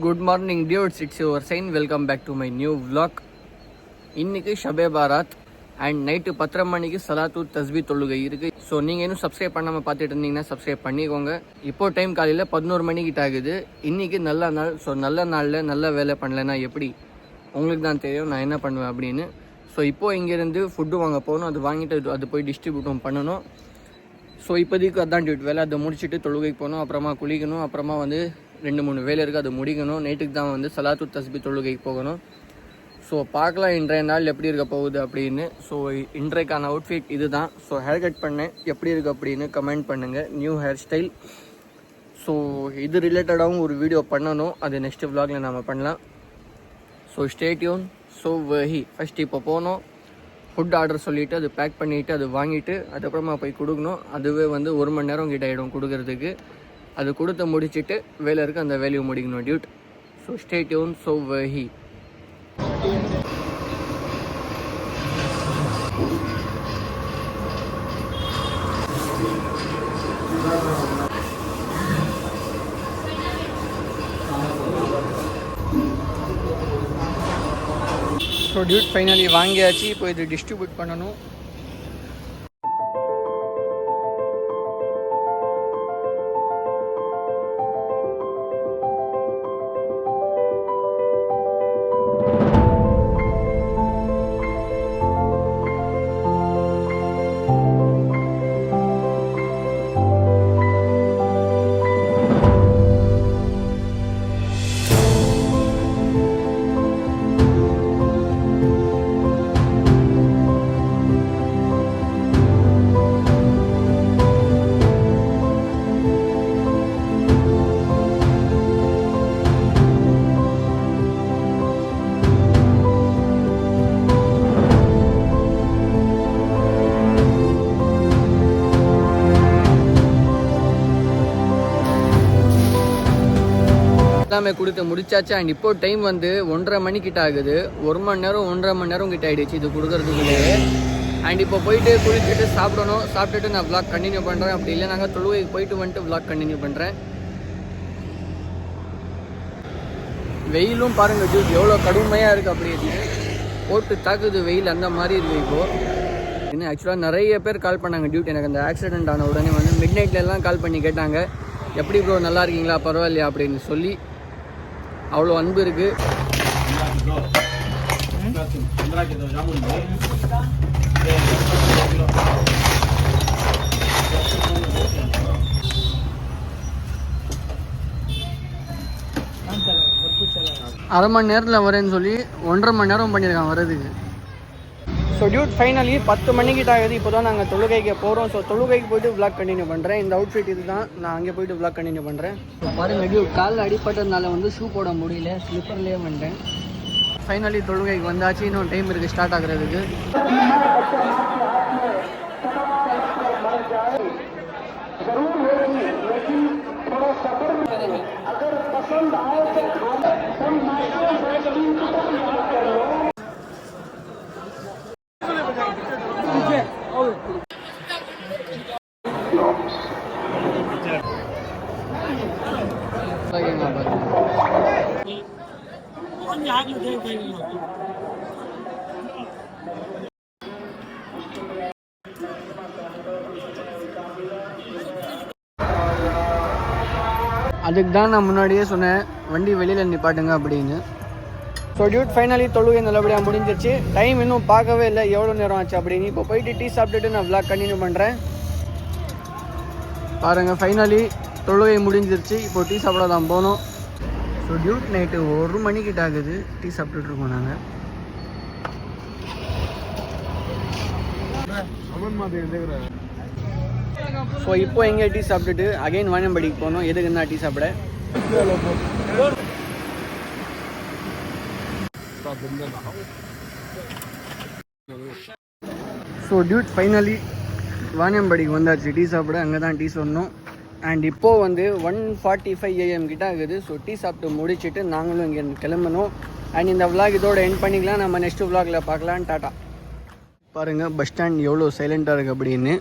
Good morning dudes, it's your sign. Welcome back to my new vlog. இன்னைக்கு Shabe Bharat and night 10:30 மணிக்கு சலாத்து தஸ்பீ தொழுகை இருக்குது. ஸோ நீங்கள் இன்னும் சப்ஸ்கிரைப் பண்ணாமல் பார்த்துட்டு இருந்தீங்கன்னா சப்ஸ்கிரைப் பண்ணிக்கோங்க. இப்போது டைம் காலையில் 11 மணிக்கிட்ட ஆகுது. இன்றைக்கி நல்ல நாள். ஸோ நல்ல நாளில் நல்ல வேலை பண்ணலைன்னா எப்படி உங்களுக்கு தான் தெரியும் நான் என்ன பண்ணுவேன் அப்படின்னு. ஸோ இப்போது இங்கேருந்து ஃபுட்டு வாங்க போகணும். அது வாங்கிட்டு அது போய் டிஸ்ட்ரிபியூட்டும் பண்ணணும். ஸோ இப்போதைக்கு அதான் டியூட் வேலை. அதை முடிச்சுட்டு தொழுகைக்கு போகணும். அப்புறமா குளிக்கணும். அப்புறமா 2-3 வேலை இருக்குது, அது முடிக்கணும். நைட்டுக்கு தான் சலாத்து தஸ்பீ தொழுகைக்கு போகணும். ஸோ பார்க்கலாம் இன்றைய நாள் எப்படி இருக்க போகுது அப்படின்னு. ஸோ இன்றைக்கான அவுட்ஃபிட் இது தான். ஸோ ஹேர் கட் பண்ணேன், எப்படி இருக்குது அப்படின்னு கமெண்ட் பண்ணுங்கள். New hair style. ஸோ இது ரிலேட்டடாகவும் ஒரு வீடியோ பண்ணணும், அது நெக்ஸ்ட் விலாகில் நம்ம பண்ணலாம். So stay tune. So first இப்போ போனோம், ஃபுட் ஆர்டர் சொல்லிவிட்டு அது பேக் பண்ணிவிட்டு அது வாங்கிட்டு அதுக்கப்புறமா போய் கொடுக்கணும். அதுவே 1 மணி நேரம் கிட்ட ஆகிடும் கொடுக்கறதுக்கு. அது கொடுத்து முடிச்சுட்டு வேலை இருக்குது, அந்த வேலையை முடிக்கணும் Dude. So stay tune. So so Dude finally வாங்கியாச்சு. இப்போ இது டிஸ்ட்ரிபியூட் பண்ணணும். எல்லாமே கொடுத்து முடிச்சாச்சு. அண்ட் இப்போ டைம் 1:30 மணிக்கிட்ட ஆகுது. 1 மணி நேரம் 1.5 மணி நேரம் கிட்ட ஆகிடுச்சு இது கொடுக்கறதுக்குள்ளேயே. அண்ட் இப்போ போயிட்டு குளிச்சுட்டு சாப்பிடணும். சாப்பிட்டுட்டு நான் விளாக் கண்டினியூ பண்ணுறேன். அப்படி இல்லை நாங்கள் தொழுகைக்கு போயிட்டு விளாக் கண்டினியூ பண்ணுறேன். வெயிலும் பாருங்கள் ஜூஸ் எவ்வளோ கடுமையாக இருக்குது. அப்படின்னு போட்டு தாக்குது வெயில், அந்த மாதிரி இருக்குது இப்போது. இன்னும் ஆக்சுவலாக நிறைய பேர் கால் பண்ணாங்க டியூட். எனக்கு அந்த ஆக்சிடென்ட் ஆன உடனே மிட் நைட்லலாம் கால் பண்ணி கேட்டாங்க, எப்படி ப்ரோ நல்லா இருக்கீங்களா, பரவாயில்லையா அப்படின்னு சொல்லி. அவ்வளோ அன்பு இருக்குது. அரை மணி நேரத்தில் வரேன்னு சொல்லி 1.5 மணி நேரம் பண்ணியிருக்காங்க வர்றதுக்கு. ஸோ டியூட் ஃபைனலி 10 மணிக்கிட்ட ஆகுது. இப்போ தான் நாங்கள் தொழுகைக்கு போகிறோம். ஸோ தொழுகைக்கு போய்ட்டு விளாக் கண்டினியூ பண்ணுறேன். இந்த அவுட்ஃபிட் இது தான். நான் அங்கே போய்ட்டு விளாக் கண்டினியூ பண்ணுறேன். பாருங்கள் டியூட், காலில் அடிப்பட்டதுனால ஷூ போட முடியல, ஸ்லிப்பர்லேயே வந்துட்டேன். ஃபைனலி தொழுகைக்கு வந்தாச்சு. இன்னும் டைம் இருக்குது ஸ்டார்ட் ஆகுறதுக்கு. அதுக்கு தான் நான் முன்னாடியே சொன்னேன், வண்டி வெளியில் நிப்பாட்டுங்க அப்படின்னு. ஸோ டியூட் ஃபைனலி தொழுகை நல்லபடியாக முடிஞ்சிருச்சு. டைம் இன்னும் பார்க்கவே இல்லை எவ்வளோ நேரம் ஆச்சு அப்படின்னு. இப்போ போயிட்டு டீ சாப்பிட்டுட்டு நான் விளாக் கண்டினியூ பண்ணுறேன். பாருங்கள் ஃபைனலி தொழுகை முடிஞ்சிருச்சு. இப்போ டீ சாப்பிட தான் போனோம். ஸோ டியூட் நைட்டு 1 மணிக்கிட்ட ஆகுது. டீ சாப்பிட்டுட்ருக்கோம் நாங்கள். ஸோ இப்போ எங்கே டீ சாப்பிட்டுட்டு அகைன் வாணியம்பாடிக்கு போகணும். எதுக்குன்னா டீ சாப்பிட. ஸோ டியூட் ஃபைனலி வாணியம்பாடிக்கு வந்தாச்சு டீ சாப்பிட. அங்கே தான் டீ சொன்னோம். அண்ட் இப்போது 1:45 AM கிட்ட ஆகுது. ஸோ டீ சாப்பிட்டு முடிச்சுட்டு நாங்களும் இங்கே கிளம்பணும். அண்ட் இந்த விளாக் இதோட எண்ட் பண்ணிக்கலாம். நம்ம நெக்ஸ்ட் விளாகில் பார்க்கலாம். டாட்டா. பாருங்கள் பஸ் ஸ்டாண்ட் எவ்வளோ சைலண்ட்டாக இருக்குது அப்படின்னு.